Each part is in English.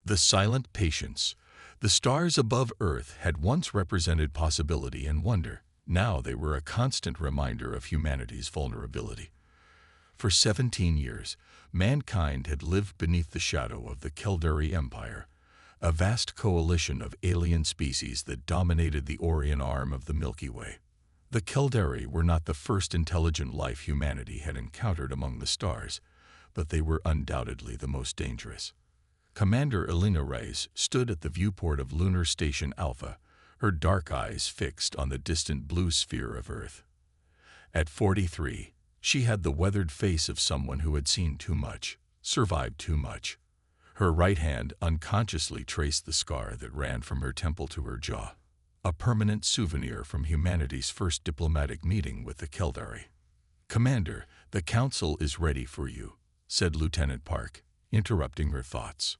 The silent patience. The stars above Earth had once represented possibility and wonder. Now they were a constant reminder of humanity's vulnerability. For 17 years, mankind had lived beneath the shadow of the Caldari Empire, a vast coalition of alien species that dominated the Orion arm of the Milky Way. The Caldari were not the first intelligent life humanity had encountered among the stars, but they were undoubtedly the most dangerous. Commander Elena Reyes stood at the viewport of Lunar Station Alpha, her dark eyes fixed on the distant blue sphere of Earth. At 43, she had the weathered face of someone who had seen too much, survived too much. Her right hand unconsciously traced the scar that ran from her temple to her jaw, a permanent souvenir from humanity's first diplomatic meeting with the Caldari. "Commander, the Council is ready for you," said Lieutenant Park, interrupting her thoughts.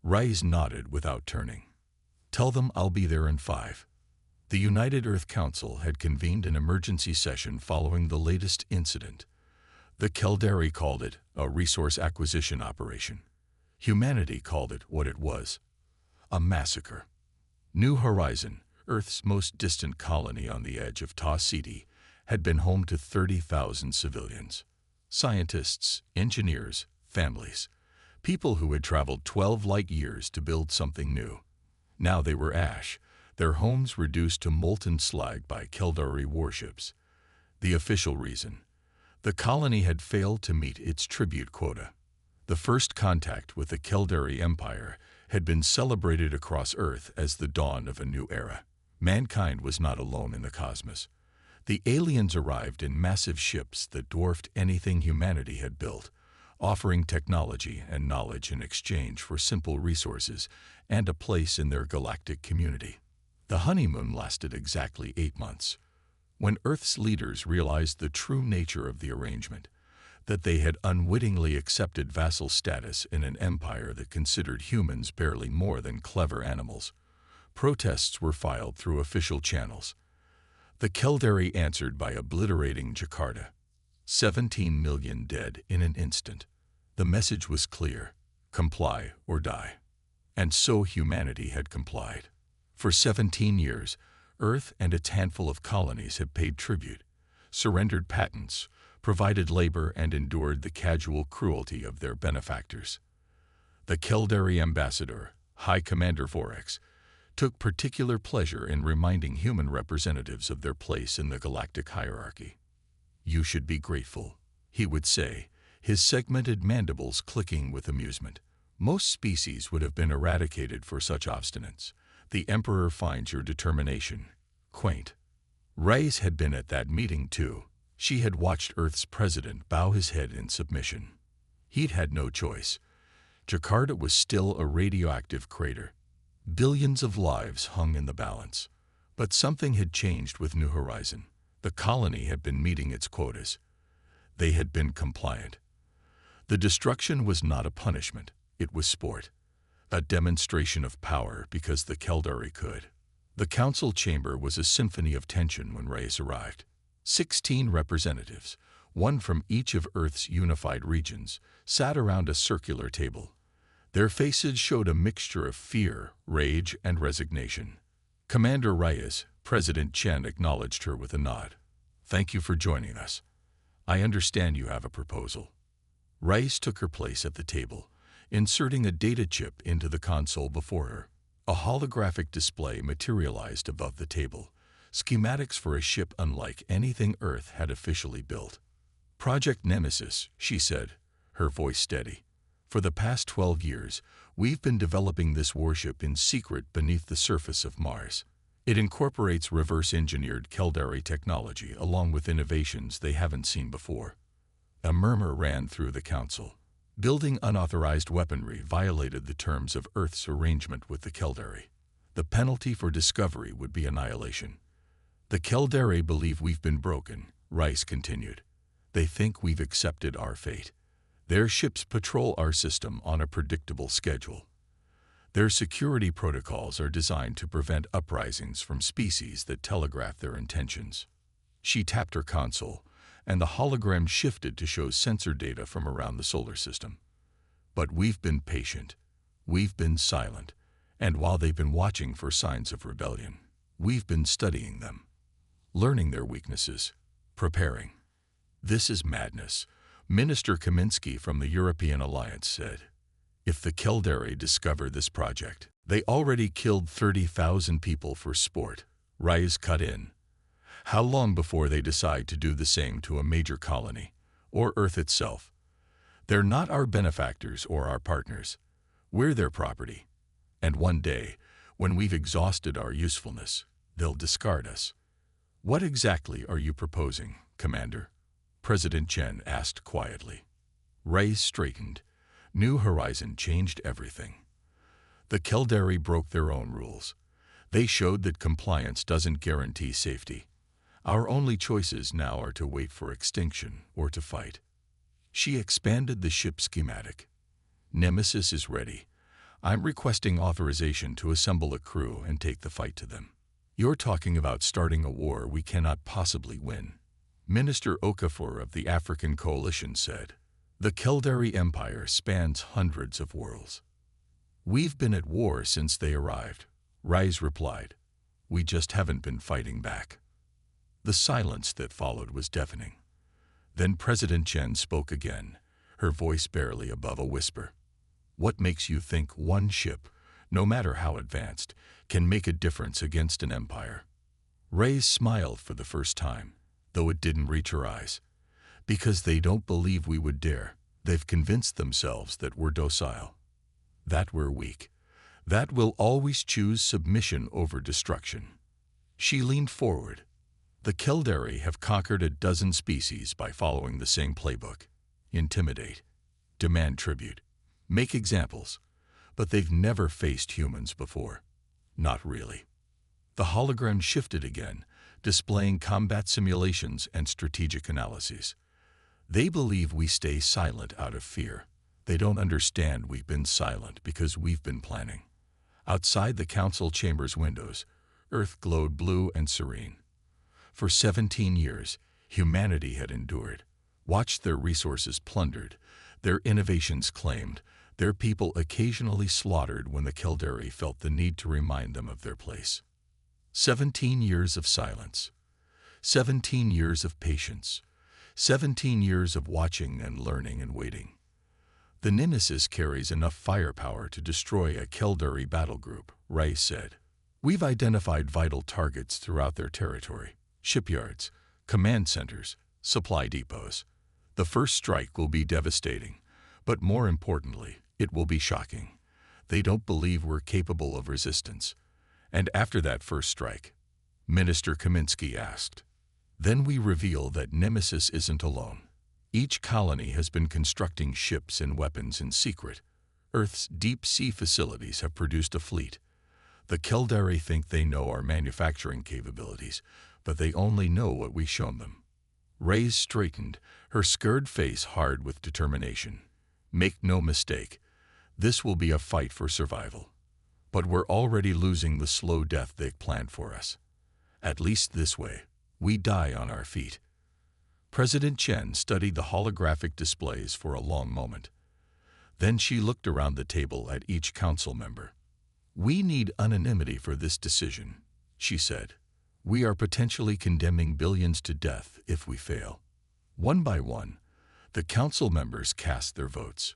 Reyes nodded without turning. "Tell them I'll be there in 5. The United Earth Council had convened an emergency session following the latest incident. The Caldari called it a resource acquisition operation. Humanity called it what it was: a massacre. New Horizon, Earth's most distant colony on the edge of Taw Ceti, had been home to 30,000 civilians. Scientists, engineers, families. People who had traveled 12 light years to build something new. Now they were ash, their homes reduced to molten slag by Caldari warships. The official reason: the colony had failed to meet its tribute quota. The first contact with the Caldari Empire had been celebrated across Earth as the dawn of a new era. Mankind was not alone in the cosmos. The aliens arrived in massive ships that dwarfed anything humanity had built, offering technology and knowledge in exchange for simple resources and a place in their galactic community. The honeymoon lasted exactly 8 months. When Earth's leaders realized the true nature of the arrangement, that they had unwittingly accepted vassal status in an empire that considered humans barely more than clever animals, protests were filed through official channels. The Caldari answered by obliterating Jakarta. 17 million dead in an instant. The message was clear: comply or die. And so humanity had complied. For 17 years, Earth and its handful of colonies had paid tribute, surrendered patents, provided labor, and endured the casual cruelty of their benefactors. The Caldari ambassador, High Commander Vorex, took particular pleasure in reminding human representatives of their place in the galactic hierarchy. "You should be grateful," he would say, his segmented mandibles clicking with amusement. "Most species would have been eradicated for such obstinance. The Emperor finds your determination quaint." Reyes had been at that meeting too. She had watched Earth's president bow his head in submission. He'd had no choice. Jakarta was still a radioactive crater. Billions of lives hung in the balance. But something had changed with New Horizon. The colony had been meeting its quotas. They had been compliant. The destruction was not a punishment, it was sport. A demonstration of power because the Caldari could. The council chamber was a symphony of tension when Reyes arrived. 16 representatives, one from each of Earth's unified regions, sat around a circular table. Their faces showed a mixture of fear, rage, and resignation. Commander Reyes, President Chen acknowledged her with a nod. "Thank you for joining us. I understand you have a proposal." Reyes took her place at the table, inserting a data chip into the console before her. A holographic display materialized above the table, schematics for a ship unlike anything Earth had officially built. "Project Nemesis," she said, her voice steady. "For the past 12 years, we've been developing this warship in secret beneath the surface of Mars. It incorporates reverse-engineered Caldari technology along with innovations they haven't seen before." A murmur ran through the council. Building unauthorized weaponry violated the terms of Earth's arrangement with the Caldari. The penalty for discovery would be annihilation. "The Caldari believe we've been broken," Reyes continued. "They think we've accepted our fate. Their ships patrol our system on a predictable schedule. Their security protocols are designed to prevent uprisings from species that telegraph their intentions." She tapped her console, and the hologram shifted to show sensor data from around the solar system. "But we've been patient. We've been silent, and while they've been watching for signs of rebellion, we've been studying them, learning their weaknesses, preparing. This is madness, Minister Kaminsky from the European Alliance said. If the Caldari discover this project, they already killed 30,000 people for sport. Reyes cut in. How long before they decide to do the same to a major colony, or Earth itself? They're not our benefactors or our partners. We're their property. And one day, when we've exhausted our usefulness, they'll discard us. What exactly are you proposing, Commander? President Chen asked quietly. Reyes straightened. New Horizon changed everything. The Caldari broke their own rules. They showed that compliance doesn't guarantee safety. Our only choices now are to wait for extinction or to fight. She expanded the ship schematic. Nemesis is ready. I'm requesting authorization to assemble a crew and take the fight to them. You're talking about starting a war we cannot possibly win, Minister Okafor of the African Coalition said. The Caldari Empire spans hundreds of worlds. We've been at war since they arrived, Reyes replied. We just haven't been fighting back. The silence that followed was deafening. Then President Chen spoke again, her voice barely above a whisper. What makes you think one ship, no matter how advanced, can make a difference against an empire? Reyes smiled for the first time, though it didn't reach her eyes. Because they don't believe we would dare. They've convinced themselves that we're docile, that we're weak, that we'll always choose submission over destruction. She leaned forward. The Caldari have conquered a dozen species by following the same playbook. Intimidate, demand tribute, make examples, but they've never faced humans before. Not really. The hologram shifted again, displaying combat simulations and strategic analyses. They believe we stay silent out of fear. They don't understand we've been silent because we've been planning. Outside the council chamber's windows, Earth glowed blue and serene. For 17 years, humanity had endured, watched their resources plundered, their innovations claimed, their people occasionally slaughtered when the Caldari felt the need to remind them of their place. 17 years of silence. 17 years of patience. 17 years of watching and learning and waiting. The Nemesis carries enough firepower to destroy a Caldari battle group, Reyes said. We've identified vital targets throughout their territory. Shipyards, command centers, supply depots. The first strike will be devastating, but more importantly, it will be shocking. They don't believe we're capable of resistance. And after that first strike, Minister Kaminsky asked, then we reveal that Nemesis isn't alone. Each colony has been constructing ships and weapons in secret. Earth's deep-sea facilities have produced a fleet. The Caldari think they know our manufacturing capabilities, but they only know what we've shown them. Reyes straightened, her scarred face hard with determination. Make no mistake, this will be a fight for survival. But we're already losing the slow death they've planned for us. At least this way, we die on our feet. President Chen studied the holographic displays for a long moment. Then she looked around the table at each council member. We need unanimity for this decision, she said. We are potentially condemning billions to death if we fail. One by one, the council members cast their votes.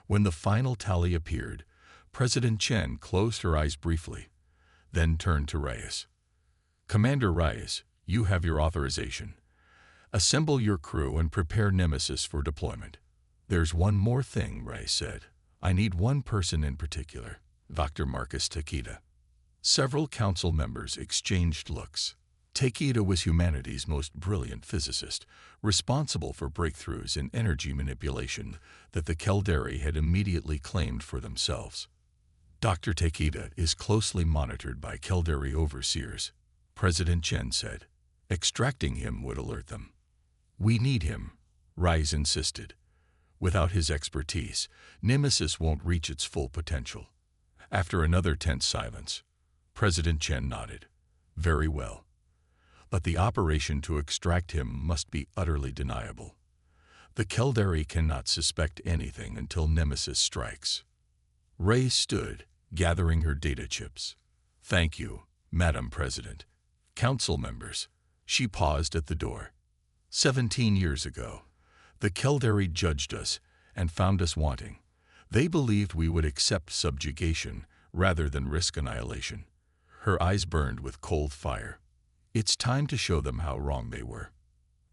When the final tally appeared, President Chen closed her eyes briefly, then turned to Reyes. Commander Reyes, you have your authorization. Assemble your crew and prepare Nemesis for deployment. There's one more thing, Reyes said. I need one person in particular, Dr. Marcus Takeda. Several council members exchanged looks. Takeda was humanity's most brilliant physicist, responsible for breakthroughs in energy manipulation that the Caldari had immediately claimed for themselves. Dr. Takeda is closely monitored by Caldari overseers, President Chen said. Extracting him would alert them. We need him, Reyes insisted. Without his expertise, Nemesis won't reach its full potential. After another tense silence, President Chen nodded. Very well. But the operation to extract him must be utterly deniable. The Caldari cannot suspect anything until Nemesis strikes. Ray stood, gathering her data chips. "Thank you, Madam President. Council members." She paused at the door. 17 years ago, the Keldari judged us and found us wanting. They believed we would accept subjugation rather than risk annihilation. Her eyes burned with cold fire. It's time to show them how wrong they were.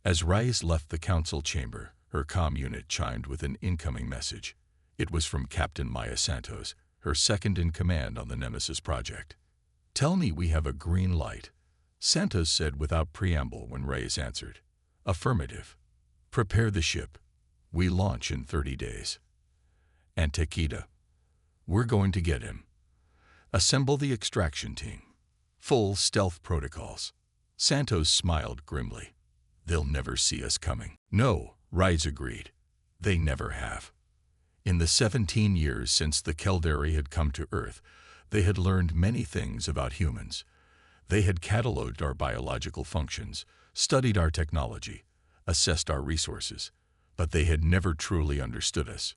As Reyes left the council chamber, her comm unit chimed with an incoming message. It was from Captain Maya Santos, her second-in-command on the Nemesis project. "Tell me we have a green light," Santos said without preamble when Reyes answered. "Affirmative. Prepare the ship. We launch in 30 days. And Takeda, we're going to get him. Assemble the extraction team. Full stealth protocols." Santos smiled grimly. "They'll never see us coming." "No," Reyes agreed. "They never have." In the 17 years since the Keldari had come to Earth, they had learned many things about humans. They had cataloged our biological functions, studied our technology, assessed our resources, but they had never truly understood us.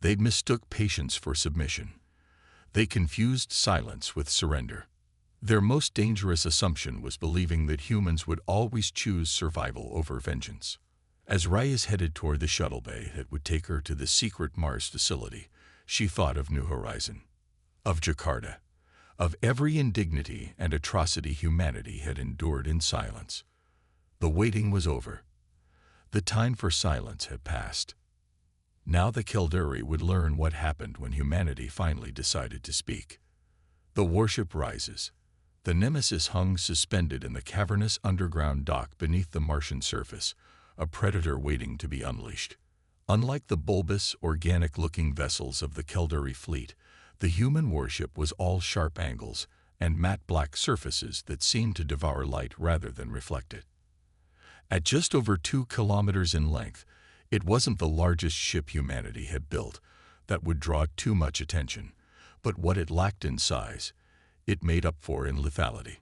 They mistook patience for submission. They confused silence with surrender. Their most dangerous assumption was believing that humans would always choose survival over vengeance. As Reyes headed toward the shuttle bay that would take her to the secret Mars facility, she thought of New Horizon, of Jakarta, of every indignity and atrocity humanity had endured in silence. The waiting was over. The time for silence had passed. Now the Keldari would learn what happened when humanity finally decided to speak. The warship rises. The Nemesis hung suspended in the cavernous underground dock beneath the Martian surface, a predator waiting to be unleashed. Unlike the bulbous, organic-looking vessels of the Keldari fleet, the human warship was all sharp angles and matte black surfaces that seemed to devour light rather than reflect it. At just over 2 kilometers in length, it wasn't the largest ship humanity had built that would draw too much attention, but what it lacked in size, it made up for in lethality.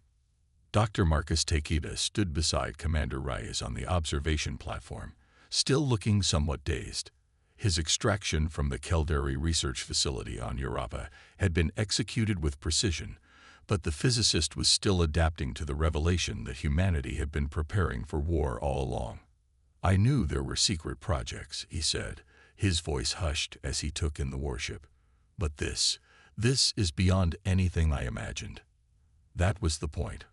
Dr. Marcus Takeda stood beside Commander Reyes on the observation platform, still looking somewhat dazed. His extraction from the Keldari research facility on Europa had been executed with precision, but the physicist was still adapting to the revelation that humanity had been preparing for war all along. "I knew there were secret projects," he said, his voice hushed as he took in the warship. "But this is beyond anything I imagined." "That was the point,"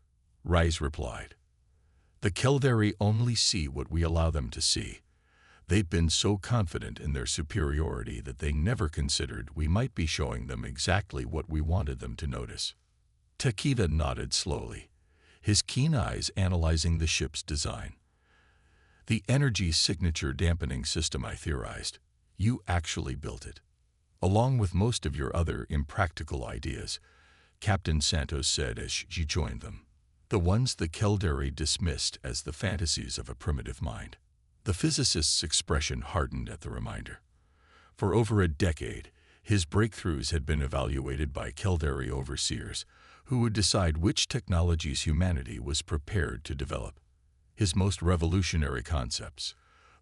Reyes replied. "The Keldari only see what we allow them to see. They've been so confident in their superiority that they never considered we might be showing them exactly what we wanted them to notice." Takeda nodded slowly, his keen eyes analyzing the ship's design. "The energy signature dampening system, I theorized. You actually built it, along with most of your other impractical ideas," Captain Santos said as she joined them. "The ones the Keldari dismissed as the fantasies of a primitive mind." The physicist's expression hardened at the reminder. For over a decade, his breakthroughs had been evaluated by Keldari overseers, who would decide which technologies humanity was prepared to develop. His most revolutionary concepts,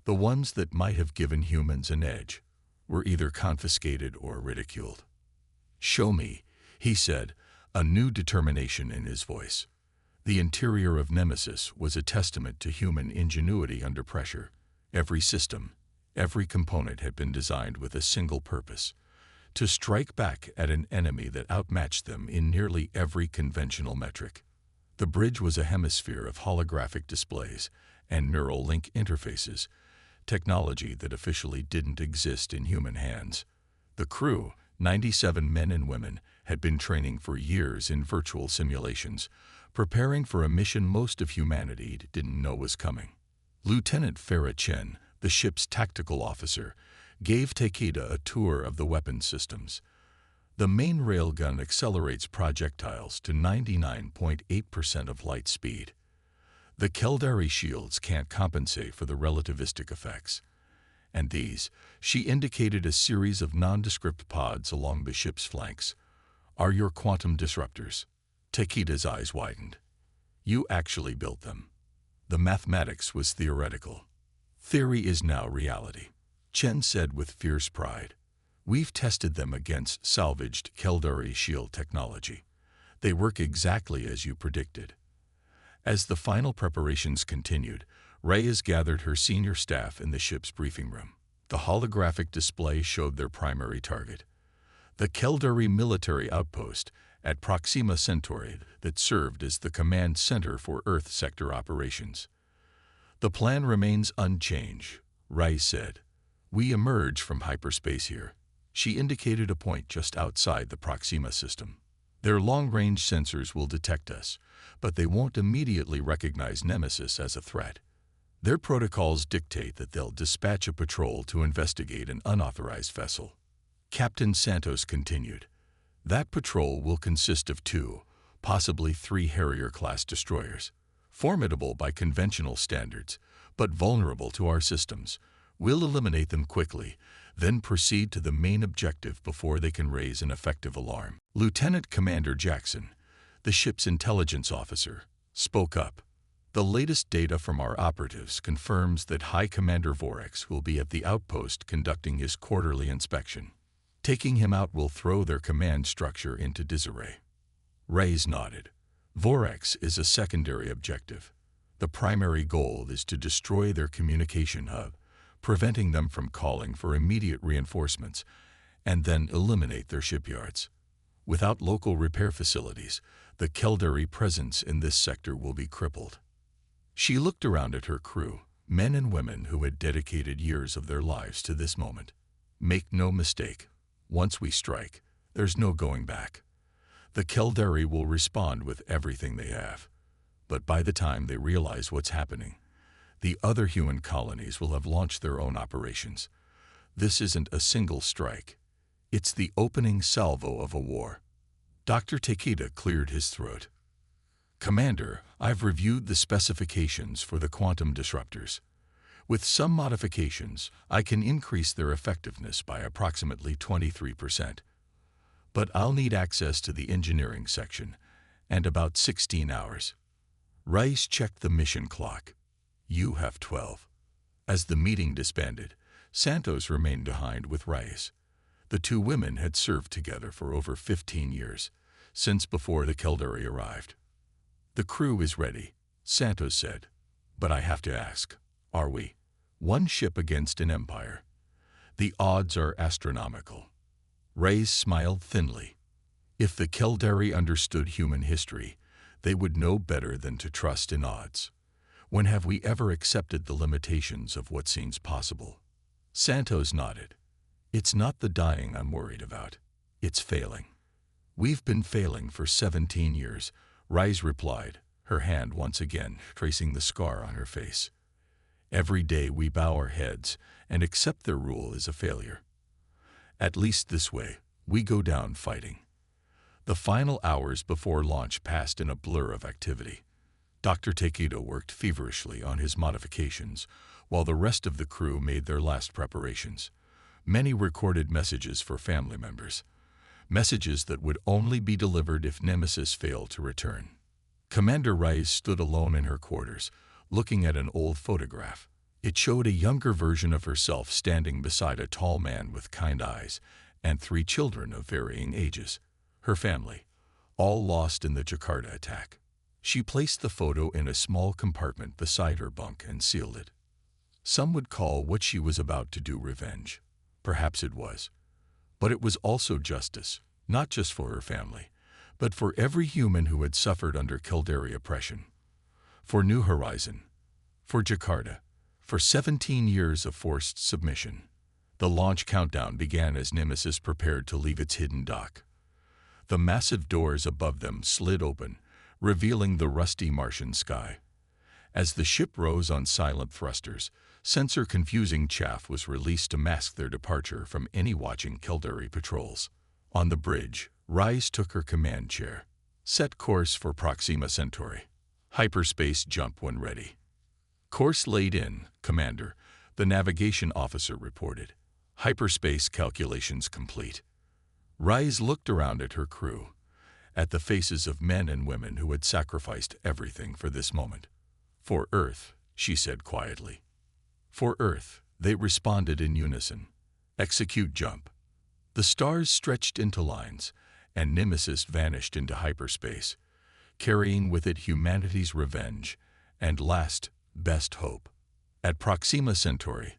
the ones that might have given humans an edge, were either confiscated or ridiculed. "Show me," he said, a new determination in his voice. The interior of Nemesis was a testament to human ingenuity under pressure. Every system, every component had been designed with a single purpose: to strike back at an enemy that outmatched them in nearly every conventional metric. The bridge was a hemisphere of holographic displays and neural link interfaces, technology that officially didn't exist in human hands. The crew, 97 men and women, had been training for years in virtual simulations, preparing for a mission most of humanity didn't know was coming. Lieutenant Farah Chen, the ship's tactical officer, gave Takeda a tour of the weapon systems. The main railgun accelerates projectiles to 99.8% of light speed. The Keldari shields can't compensate for the relativistic effects. And these, she indicated a series of nondescript pods along the ship's flanks, are your quantum disruptors. Takeda's eyes widened. "You actually built them." The mathematics was theoretical. "Theory is now reality," Chen said with fierce pride. We've tested them against salvaged Caldari shield technology. They work exactly as you predicted. As the final preparations continued, Reyes gathered her senior staff in the ship's briefing room. The holographic display showed their primary target, the Caldari military outpost at Proxima Centauri that served as the command center for Earth sector operations. The plan remains unchanged, Reyes said. We emerge from hyperspace here. She indicated a point just outside the Proxima system. Their long-range sensors will detect us, but they won't immediately recognize Nemesis as a threat. Their protocols dictate that they'll dispatch a patrol to investigate an unauthorized vessel. Captain Santos continued. That patrol will consist of 2, possibly 3 Harrier-class destroyers. Formidable by conventional standards, but vulnerable to our systems. We'll eliminate them quickly, then proceed to the main objective before they can raise an effective alarm. Lieutenant Commander Jackson, the ship's intelligence officer, spoke up. The latest data from our operatives confirms that High Commander Vorex will be at the outpost conducting his quarterly inspection. Taking him out will throw their command structure into disarray. Reyes nodded. Vorex is a secondary objective. The primary goal is to destroy their communication hub, preventing them from calling for immediate reinforcements, and then eliminate their shipyards. Without local repair facilities, the Caldari presence in this sector will be crippled. She looked around at her crew, men and women who had dedicated years of their lives to this moment. Make no mistake, once we strike, there's no going back. The Caldari will respond with everything they have. But by the time they realize what's happening, the other human colonies will have launched their own operations. This isn't a single strike. It's the opening salvo of a war. Dr. Takeda cleared his throat. Commander, I've reviewed the specifications for the quantum disruptors. With some modifications, I can increase their effectiveness by approximately 23%. But I'll need access to the engineering section, and about 16 hours. Reyes checked the mission clock. You have 12. As the meeting disbanded, Santos remained behind with Reyes. The 2 women had served together for over 15 years, since before the Caldari arrived. The crew is ready, Santos said. But I have to ask, are we? 1 ship against an empire. The odds are astronomical. Reyes smiled thinly. If the Caldari understood human history, they would know better than to trust in odds. When have we ever accepted the limitations of what seems possible? Santos nodded. It's not the dying I'm worried about. It's failing. We've been failing for 17 years, Reyes replied, her hand once again tracing the scar on her face. Every day we bow our heads and accept their rule as a failure. At least this way, we go down fighting. The final hours before launch passed in a blur of activity. Dr. Takeda worked feverishly on his modifications, while the rest of the crew made their last preparations. Many recorded messages for family members. Messages that would only be delivered if Nemesis failed to return. Commander Reyes stood alone in her quarters, looking at an old photograph. It showed a younger version of herself standing beside a tall man with kind eyes and 3 children of varying ages. Her family, all lost in the Jakarta attack. She placed the photo in a small compartment beside her bunk and sealed it. Some would call what she was about to do revenge. Perhaps it was. But it was also justice, not just for her family, but for every human who had suffered under Caldari oppression. For New Horizon. For Jakarta. For 17 years of forced submission. The launch countdown began as Nemesis prepared to leave its hidden dock. The massive doors above them slid open, revealing the rusty Martian sky. As the ship rose on silent thrusters, sensor-confusing chaff was released to mask their departure from any watching Caldari patrols. On the bridge, Reyes took her command chair. Set course for Proxima Centauri. Hyperspace jump when ready. Course laid in, Commander, the navigation officer reported. Hyperspace calculations complete. Reyes looked around at her crew, at the faces of men and women who had sacrificed everything for this moment. For Earth, she said quietly. For Earth, they responded in unison. Execute jump. The stars stretched into lines, and Nemesis vanished into hyperspace, carrying with it humanity's revenge and last, best hope. At Proxima Centauri,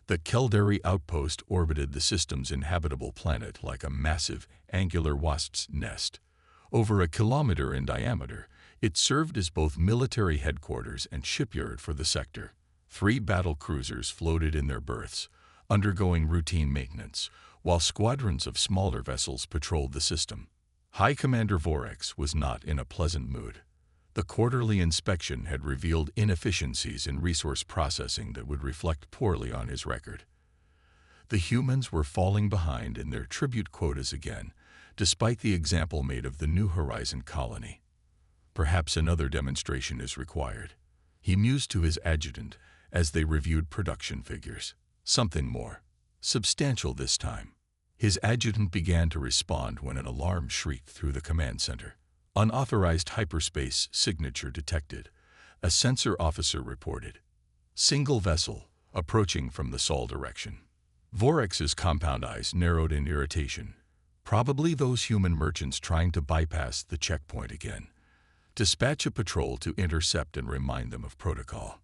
the Caldari outpost orbited the system's inhabitable planet like a massive, angular wasp's nest. Over a kilometer in diameter, it served as both military headquarters and shipyard for the sector. 3 battle cruisers floated in their berths, undergoing routine maintenance, while squadrons of smaller vessels patrolled the system. High Commander Vorex was not in a pleasant mood. The quarterly inspection had revealed inefficiencies in resource processing that would reflect poorly on his record. The humans were falling behind in their tribute quotas again, despite the example made of the New Horizon colony. Perhaps another demonstration is required, he mused to his adjutant as they reviewed production figures. Something more substantial this time. His adjutant began to respond when an alarm shrieked through the command center. Unauthorized hyperspace signature detected, a sensor officer reported. Single vessel, approaching from the Sol direction. Vorex's compound eyes narrowed in irritation. Probably those human merchants trying to bypass the checkpoint again. Dispatch a patrol to intercept and remind them of protocol.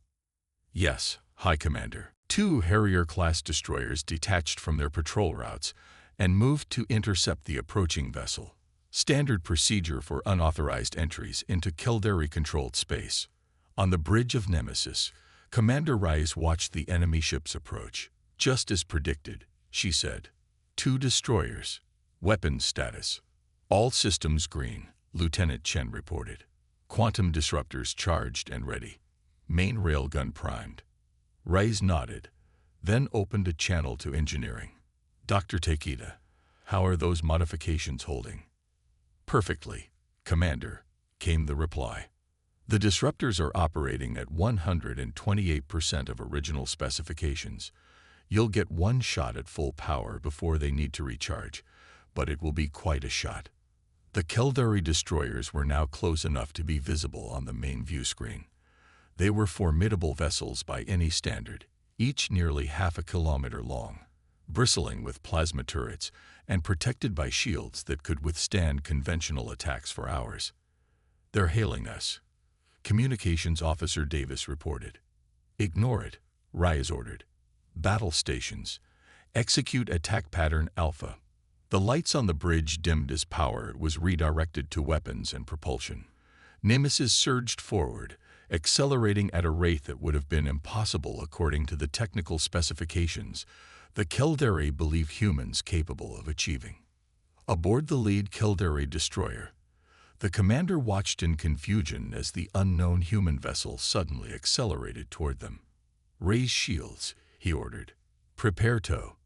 Yes, High Commander. 2 Harrier-class destroyers detached from their patrol routes and moved to intercept the approaching vessel. Standard procedure for unauthorized entries into Caldari-controlled space. On the bridge of Nemesis, Commander Rice watched the enemy ships approach. Just as predicted, she said. 2 destroyers. Weapons status. All systems green, Lieutenant Chen reported. Quantum disruptors charged and ready. Main railgun primed. Rice nodded, then opened a channel to engineering. Dr. Takeda, how are those modifications holding? Perfectly, Commander, came the reply. The disruptors are operating at 128% of original specifications. You'll get one shot at full power before they need to recharge, but it will be quite a shot. The Caldari destroyers were now close enough to be visible on the main view screen. They were formidable vessels by any standard, each nearly half a kilometer long, bristling with plasma turrets and protected by shields that could withstand conventional attacks for hours. They're hailing us, Communications Officer Davis reported. Ignore it, Rise ordered. Battle stations. Execute attack pattern Alpha. The lights on the bridge dimmed as power was redirected to weapons and propulsion. Nemesis surged forward, accelerating at a rate that would have been impossible according to the technical specifications the Caldari believe humans capable of achieving. Aboard the lead Caldari destroyer, the commander watched in confusion as the unknown human vessel suddenly accelerated toward them. Raise shields, he ordered. Prepare tow.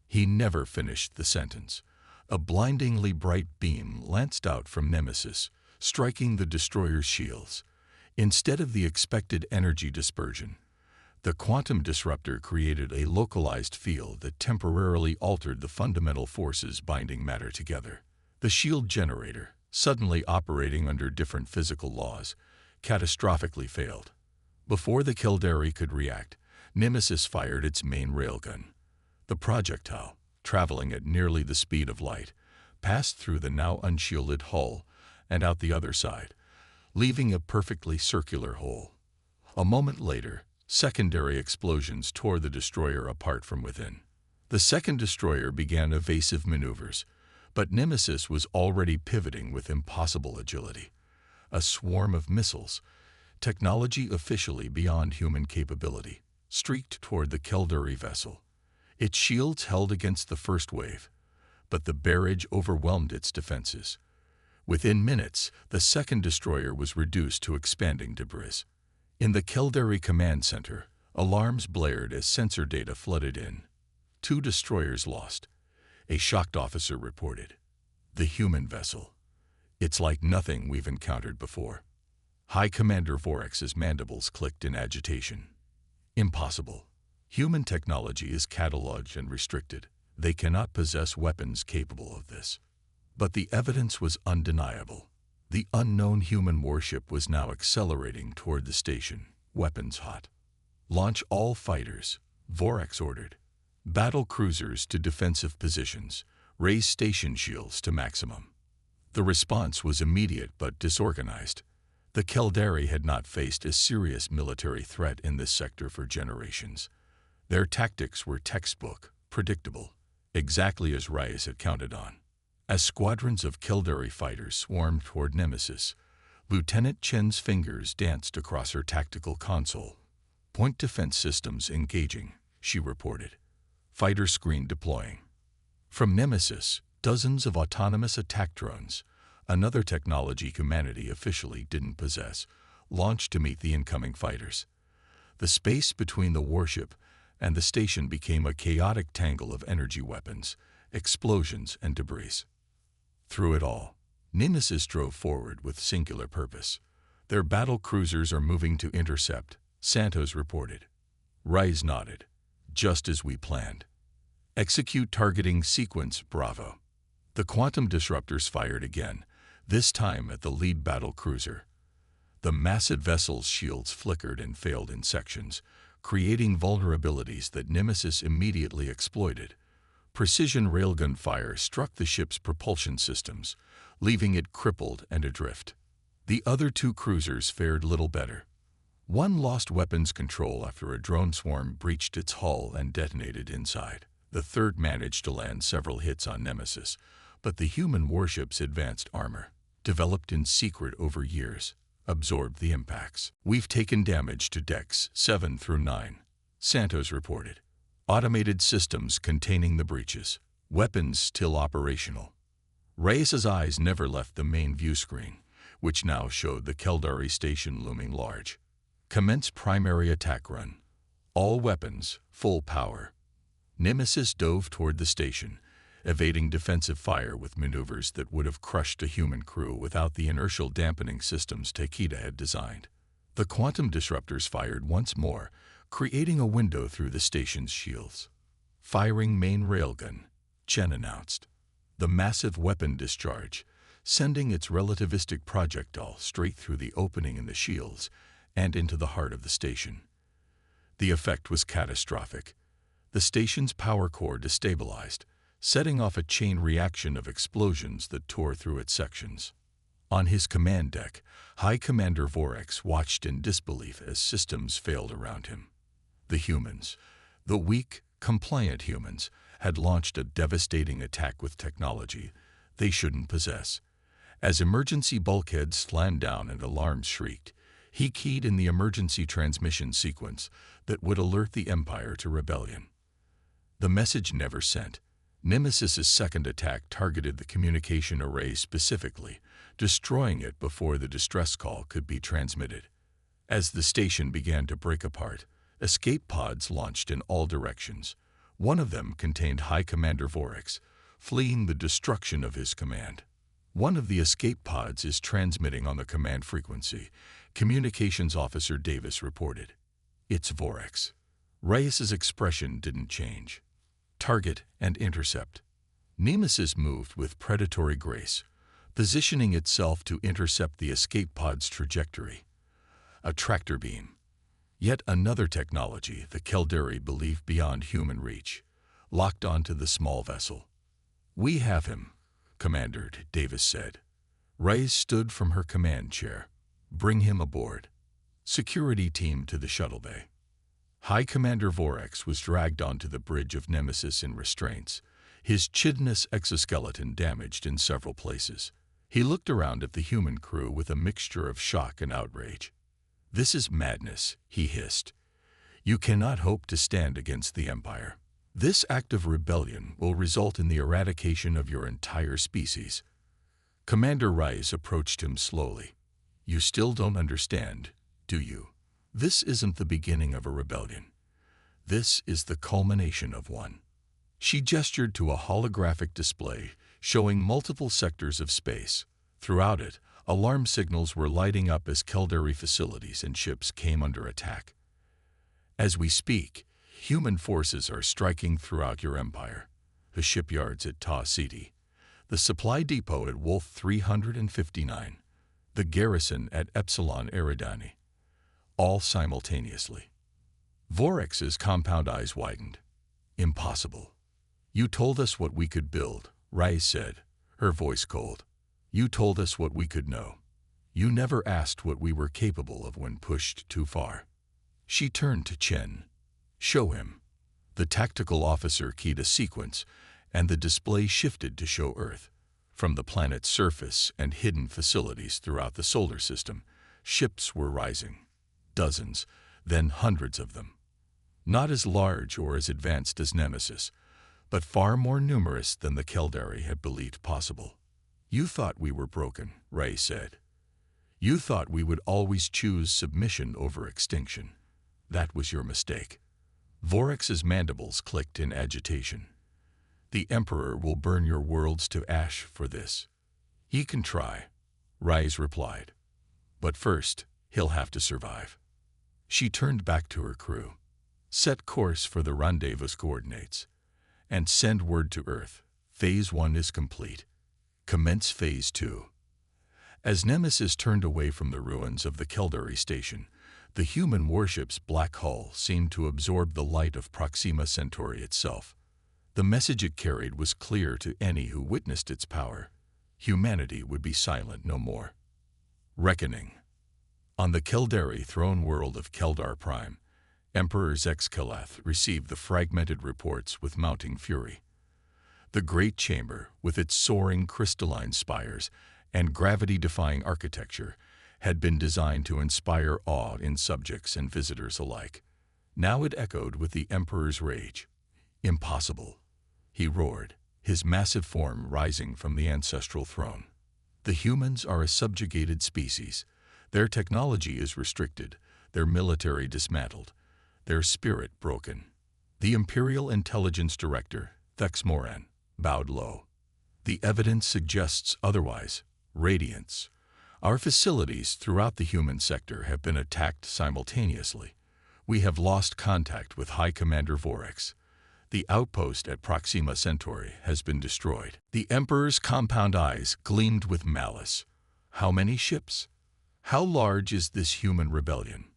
He never finished the sentence. A blindingly bright beam lanced out from Nemesis, striking the destroyer's shields. Instead of the expected energy dispersion, the quantum disruptor created a localized field that temporarily altered the fundamental forces binding matter together. The shield generator, suddenly operating under different physical laws, catastrophically failed. Before the Caldari could react, Nemesis fired its main railgun. The projectile, traveling at nearly the speed of light, passed through the now unshielded hull and out the other side, leaving a perfectly circular hole. A moment later, secondary explosions tore the destroyer apart from within. The second destroyer began evasive maneuvers, but Nemesis was already pivoting with impossible agility. A swarm of missiles, technology officially beyond human capability, streaked toward the Caldari vessel. Its shields held against the first wave, but the barrage overwhelmed its defenses. Within minutes, the second destroyer was reduced to expanding debris. In the Caldari command center, alarms blared as sensor data flooded in. 2 destroyers lost, a shocked officer reported. The human vessel. It's like nothing we've encountered before. High Commander Vorex's mandibles clicked in agitation. Impossible. Human technology is cataloged and restricted. They cannot possess weapons capable of this. But the evidence was undeniable. The unknown human warship was now accelerating toward the station, weapons hot. Launch all fighters, Vorex ordered. Battle cruisers to defensive positions. Raise station shields to maximum. The response was immediate but disorganized. The Caldari had not faced a serious military threat in this sector for generations. Their tactics were textbook, predictable, exactly as Reyes had counted on. As squadrons of Caldari fighters swarmed toward Nemesis, Lieutenant Chen's fingers danced across her tactical console. Point defense systems engaging, she reported. Fighter screen deploying. From Nemesis, dozens of autonomous attack drones, another technology humanity officially didn't possess, launched to meet the incoming fighters. The space between the warship and the station became a chaotic tangle of energy weapons, explosions, and debris. Through it all, Nemesis drove forward with singular purpose. Their battle cruisers are moving to intercept, Santos reported. Reyes nodded. Just as we planned. Execute targeting sequence Bravo. The quantum disruptors fired again, this time at the lead battle cruiser. The massive vessel's shields flickered and failed in sections, creating vulnerabilities that Nemesis immediately exploited. Precision railgun fire struck the ship's propulsion systems, leaving it crippled and adrift. The other two cruisers fared little better. One lost weapons control after a drone swarm breached its hull and detonated inside. The third managed to land several hits on Nemesis, but the human warship's advanced armor, developed in secret over years, absorbed the impacts. We've taken damage to decks 7 through 9, Santos reported. Automated systems containing the breaches. Weapons still operational. Reyes's eyes never left the main view screen, which now showed the Caldari station looming large. Commence primary attack run. All weapons, full power. Nemesis dove toward the station, evading defensive fire with maneuvers that would have crushed a human crew without the inertial dampening systems Takeda had designed. The quantum disruptors fired once more, creating a window through the station's shields. Firing main railgun, Chen announced. The massive weapon discharge, sending its relativistic projectile straight through the opening in the shields and into the heart of the station. The effect was catastrophic. The station's power core destabilized, setting off a chain reaction of explosions that tore through its sections. On his command deck, High Commander Vorex watched in disbelief as systems failed around him. The humans, the weak, compliant humans, had launched a devastating attack with technology they shouldn't possess. As emergency bulkheads slammed down and alarms shrieked, he keyed in the emergency transmission sequence that would alert the Empire to rebellion. The message never sent. Nemesis's second attack targeted the communication array specifically, destroying it before the distress call could be transmitted. As the station began to break apart, escape pods launched in all directions. One of them contained High Commander Vorex, fleeing the destruction of his command. One of the escape pods is transmitting on the command frequency, Communications Officer Davis reported. It's Vorex. Reyes's expression didn't change. Target and intercept. Nemesis moved with predatory grace, positioning itself to intercept the escape pod's trajectory. A tractor beam. Yet another technology the Caldari believed beyond human reach, locked onto the small vessel. We have him, Commander, Davis said. Reyes stood from her command chair. Bring him aboard. Security team to the shuttle bay. High Commander Vorex was dragged onto the bridge of Nemesis in restraints, his chitinous exoskeleton damaged in several places. He looked around at the human crew with a mixture of shock and outrage. This is madness, he hissed. You cannot hope to stand against the Empire. This act of rebellion will result in the eradication of your entire species. Commander Reyes approached him slowly. You still don't understand, do you? This isn't the beginning of a rebellion. This is the culmination of one. She gestured to a holographic display showing multiple sectors of space. Throughout it, alarm signals were lighting up as Caldari facilities and ships came under attack. As we speak, human forces are striking throughout your empire. The shipyards at Ta City, the supply depot at Wolf 359, the garrison at Epsilon Eridani, all simultaneously. Vorex's compound eyes widened. Impossible. You told us what we could build, Rai said, her voice cold. "You told us what we could know. You never asked what we were capable of when pushed too far." She turned to Chen. "Show him." The tactical officer keyed a sequence, and the display shifted to show Earth. From the planet's surface and hidden facilities throughout the solar system, ships were rising. Dozens, then hundreds of them. Not as large or as advanced as Nemesis, but far more numerous than the Caldari had believed possible. "You thought we were broken," Ray said. "You thought we would always choose submission over extinction. That was your mistake." Vorex's mandibles clicked in agitation. "The Emperor will burn your worlds to ash for this." "He can try," Rise replied. "But first, he'll have to survive." She turned back to her crew. "Set course for the rendezvous coordinates, and send word to Earth. Phase 1 is complete. Commence Phase 2. As Nemesis turned away from the ruins of the Caldari station, the human warship's black hull seemed to absorb the light of Proxima Centauri itself. The message it carried was clear to any who witnessed its power. Humanity would be silent no more. Reckoning. On the Caldari throne world of Keldar Prime, Emperor Zexcalath received the fragmented reports with mounting fury. The great chamber, with its soaring crystalline spires and gravity-defying architecture, had been designed to inspire awe in subjects and visitors alike. Now it echoed with the Emperor's rage. "Impossible," he roared, his massive form rising from the ancestral throne. "The humans are a subjugated species. Their technology is restricted, their military dismantled, their spirit broken." The Imperial Intelligence Director, Thex Moran, bowed low. "The evidence suggests otherwise. Radiance. Our facilities throughout the human sector have been attacked simultaneously. We have lost contact with High Commander Vorex. The outpost at Proxima Centauri has been destroyed." The Emperor's compound eyes gleamed with malice. "How many ships? How large is this human rebellion?"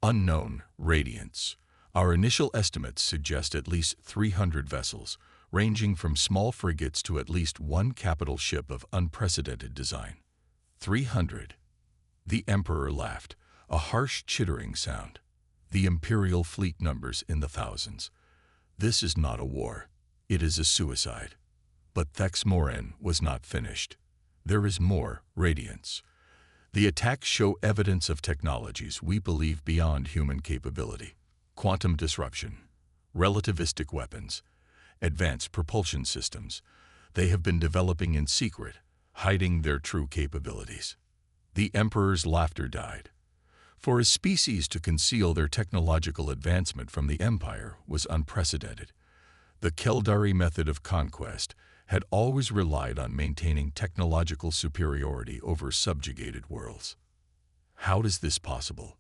"Unknown. Radiance. Our initial estimates suggest at least 300 vessels, ranging from small frigates to at least one capital ship of unprecedented design." 300. The Emperor laughed, a harsh chittering sound. "The Imperial fleet numbers in the thousands. This is not a war. It is a suicide." But Thex Moran was not finished. "There is more. Radiance. The attacks show evidence of technologies we believe beyond human capability. Quantum disruption, relativistic weapons, advanced propulsion systems. They have been developing in secret, hiding their true capabilities." The Emperor's laughter died. For a species to conceal their technological advancement from the Empire was unprecedented. The Caldari method of conquest had always relied on maintaining technological superiority over subjugated worlds. How is this possible?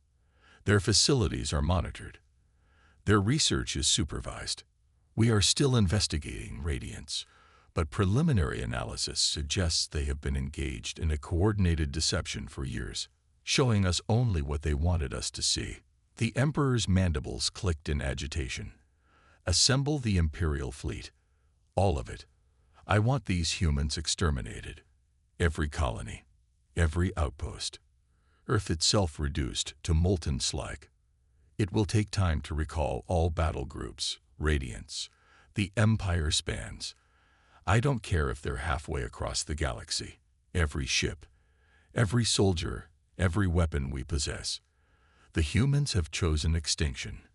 Their facilities are monitored. Their research is supervised. We are still investigating Radiance, but preliminary analysis suggests they have been engaged in a coordinated deception for years, showing us only what they wanted us to see. The Emperor's mandibles clicked in agitation. "Assemble the Imperial fleet. All of it. I want these humans exterminated. Every colony. Every outpost. Earth itself reduced to molten slag. It will take time to recall all battle groups. Radiance. The Empire spans. I don't care if they're halfway across the galaxy. Every ship. Every soldier. Every weapon we possess. The humans have chosen extinction.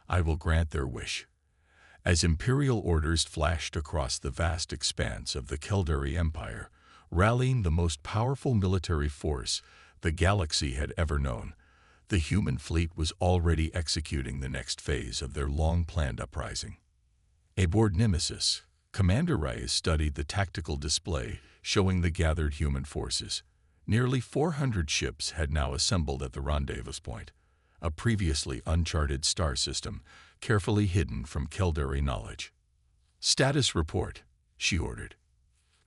I will grant their wish." As Imperial orders flashed across the vast expanse of the Caldari Empire, rallying the most powerful military force the galaxy had ever known, the human fleet was already executing the next phase of their long-planned uprising. Aboard Nemesis, Commander Reyes studied the tactical display showing the gathered human forces. Nearly 400 ships had now assembled at the rendezvous point, a previously uncharted star system carefully hidden from Caldari knowledge. "Status report," she ordered.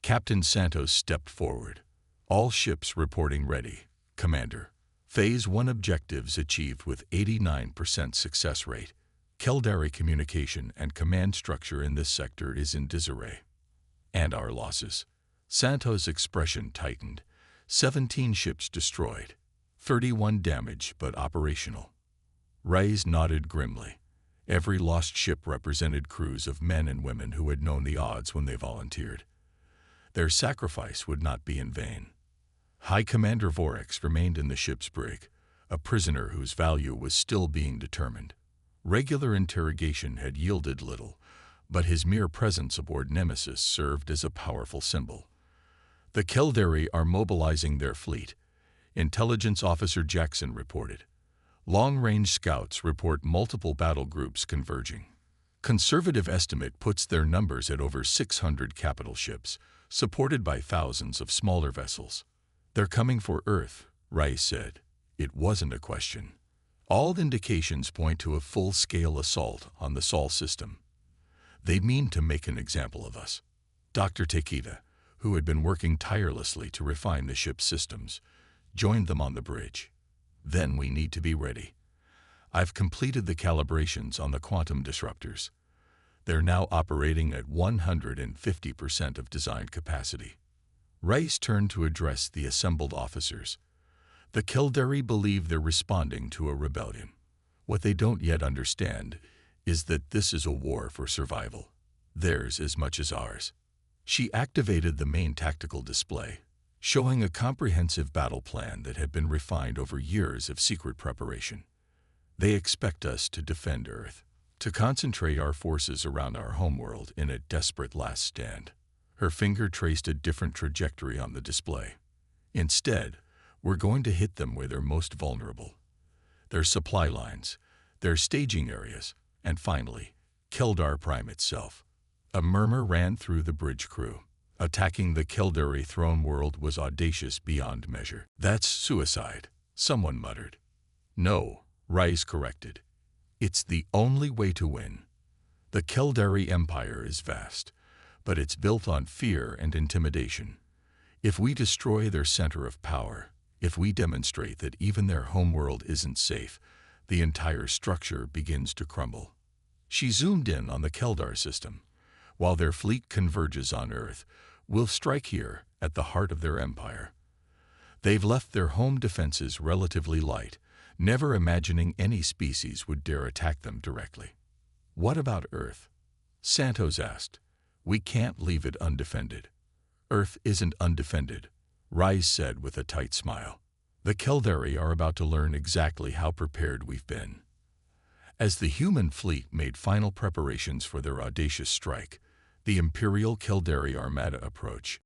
Captain Santos stepped forward. "All ships reporting ready, Commander. Phase 1 objectives achieved with 89% success rate. Caldari communication and command structure in this sector is in disarray." And our losses. Santos' expression tightened. 17 ships destroyed. 31 damaged but operational. Reyes nodded grimly. Every lost ship represented crews of men and women who had known the odds when they volunteered. Their sacrifice would not be in vain. High Commander Vorex remained in the ship's brig, a prisoner whose value was still being determined. Regular interrogation had yielded little, but his mere presence aboard Nemesis served as a powerful symbol. The Keldari are mobilizing their fleet, Intelligence Officer Jackson reported. Long-range scouts report multiple battle groups converging. Conservative estimate puts their numbers at over 600 capital ships, supported by thousands of smaller vessels. They're coming for Earth, Rice said. It wasn't a question. All indications point to a full-scale assault on the Sol system. They mean to make an example of us. Dr. Takeda, who had been working tirelessly to refine the ship's systems, joined them on the bridge. Then we need to be ready. I've completed the calibrations on the quantum disruptors. They're now operating at 150% of design capacity. Rice turned to address the assembled officers. The Keldari believe they're responding to a rebellion. What they don't yet understand is that this is a war for survival, theirs as much as ours. She activated the main tactical display, showing a comprehensive battle plan that had been refined over years of secret preparation. They expect us to defend Earth, to concentrate our forces around our homeworld in a desperate last stand. Her finger traced a different trajectory on the display. Instead, we're going to hit them where they're most vulnerable. Their supply lines, their staging areas, and finally, Keldar Prime itself. A murmur ran through the bridge crew. Attacking the Keldari throne world was audacious beyond measure. That's suicide, someone muttered. No, Rice corrected. It's the only way to win. The Keldari Empire is vast, but it's built on fear and intimidation. If we destroy their center of power, if we demonstrate that even their homeworld isn't safe, the entire structure begins to crumble. She zoomed in on the Keldar system. While their fleet converges on Earth, we'll strike here at the heart of their empire. They've left their home defenses relatively light, never imagining any species would dare attack them directly. What about Earth? Santos asked. We can't leave it undefended. Earth isn't undefended, Rice said with a tight smile. The Keldari are about to learn exactly how prepared we've been. As the human fleet made final preparations for their audacious strike, the Imperial Keldari Armada approached.